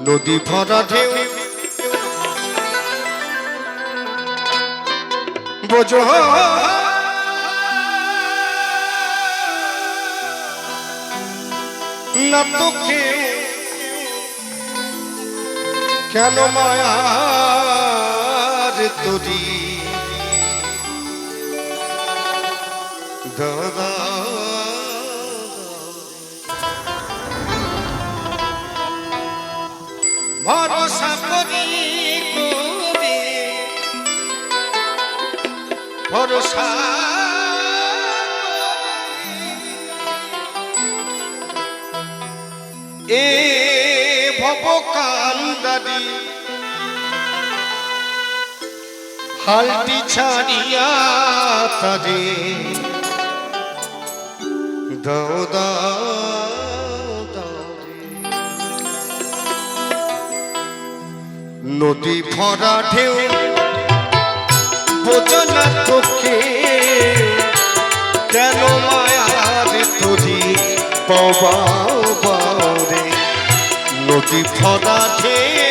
নদী ভরা ঢেউ বোঝো না তো কেন মায়ার তরি দাদা ভরসা করি করি ভরসা এ ভব কান্দারি হালটি ছাড়িয়া তারে দাও দাও নদী ভরা ঢেউ বোঝো না তোকে কেন মায়ার তরি বাবারে নদী ভরা ঢেউ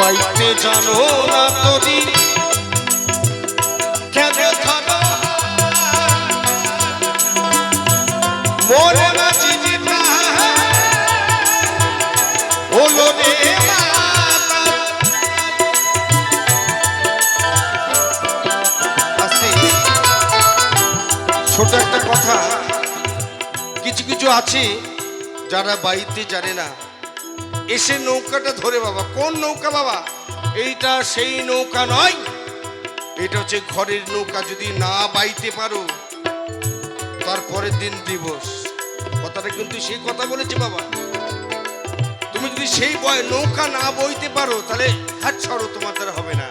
পাইতে জানো না তোরি কেন খানা মোরে না চিনিতা হলো রে ছোট একটা কথা কিছু কিছু আছে যারা বাইতে জানে না এসে নৌকাটা ধরে বাবা কোন নৌকা বাবা এইটা সেই নৌকা নয় এটা হচ্ছে ঘরের নৌকা যদি না বাইতে পারো তারপরের দিন দিবস কথাটা কিন্তু সেই কথা বলেছে বাবা তুমি যদি সেই নৌকা না বইতে পারো তাহলে হাত ছড়ো তোমার দ্বারা হবে না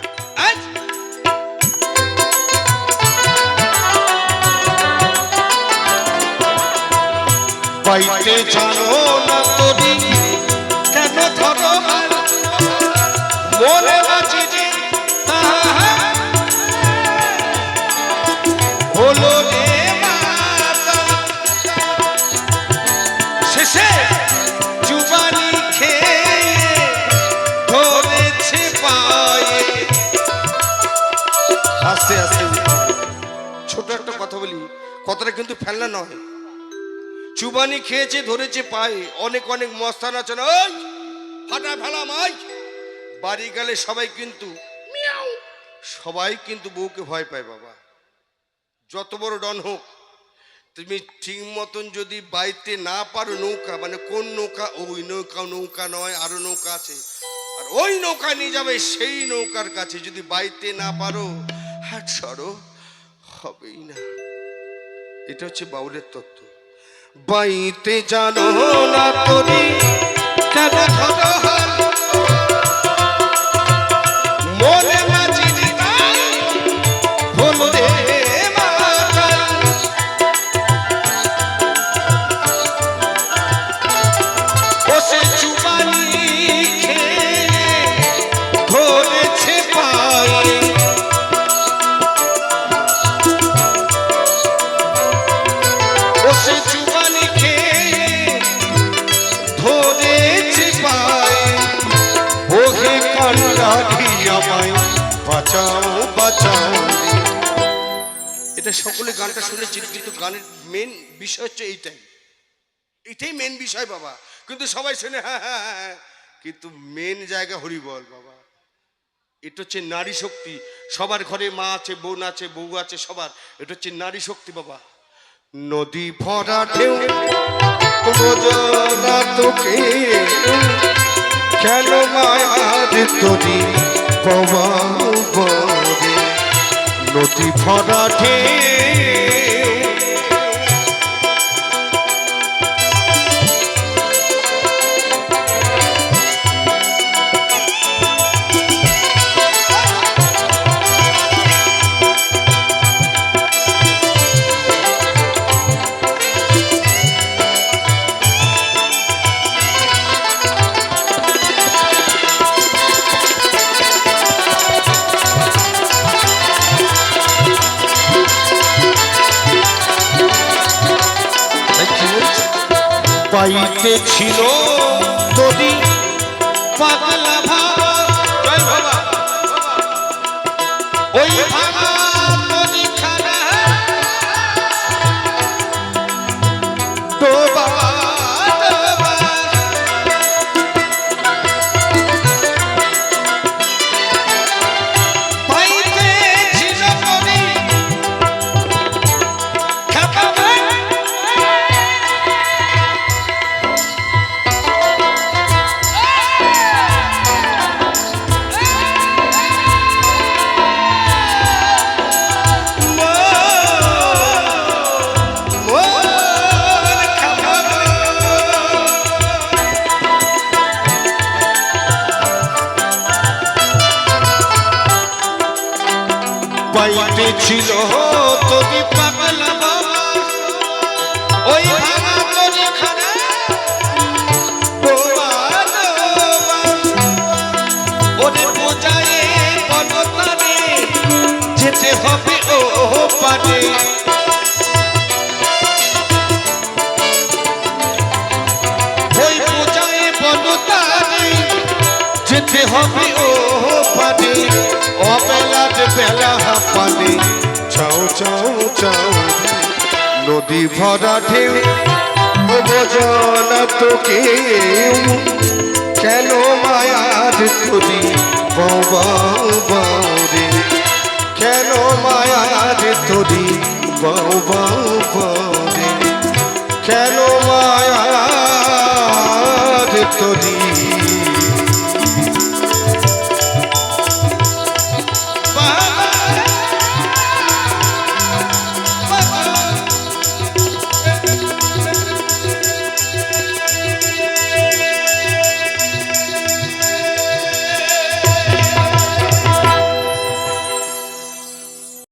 বাইতে জানো না তোরি কেন ধরো মনে বাঁচিনি হলো রে শেষে জুবানি খেয়ে ধরেছে পায়ে আস্তে আস্তে ছোট একটা কথা বলি কথাটা কিন্তু ফেলনা নয় চুবানি খেয়েছে ধরেছে পায়ে অনেক অনেক মস্তান আছে না ওই ফাটা ফেলা মাই বাড়ি গেলে সবাই কিন্তু বউকে ভয় পায় বাবা যত বড় ডন হোক তুমি ঠিক মতন যদি বাইতে না পারো নৌকা মানে কোন নৌকা ওই নৌকা নয় আরো নৌকা আছে আর ওই নৌকা নিয়ে যাবে সেই নৌকার কাছে যদি বাইতে না পারো হাট সরো হবেই না এটা হচ্ছে বাউলের তত্ত্ব বাইতে জানো না তোরি কেন ধরো মনে মাঝিনি ভোলে বসে চুবানি খেয়ে ধরেছে পায়ে বসে চুবানি খেয়ে ধরেছে পায়ে ওহে কান্ডারি আমায় বাঁচাও বাঁচাও এটা সকলে গানটা শুনেছি কিন্তু গানের মেন বিষয় হচ্ছে এইটাই মেন বিষয় বাবা কিন্তু সবাই শুনে হ্যাঁ হ্যাঁ হ্যাঁ কিন্তু মেন জায়গা হরিবল বাবা এটা হচ্ছে নারী শক্তি সবার ঘরে মা আছে বোন আছে বউ আছে সবার এটা হচ্ছে নারী শক্তি বাবা নদী ভরা ঢেউ বোঝো না তোকে কেন মায়ার তরি বাবা নদী ভরা ঢেউ পাইতে ছিল তোরি পাগলা ভাবা জয় বাবা ওই ভাবা তোরি খানা ডোবা ডোবা পাইতে ছিল তোরি খাবা পাইতে ছিল তোরি পাগলা বাবা ওই ভাঙা তোরি খানা ডোবা ডোবা ওরে বোঝায় বনতারে যেতে হবে ও পারে ওই বোঝায় বনতারে যেতে হবে ও পারে অবেলার বেলা পানে চাও চাও চাও নদী ভরা ঢেউ বোঝন তোকে কেন মায়ার তোরি বাউরে কেন মায়ার তোরি বাউরে কেন মায়ার তোরি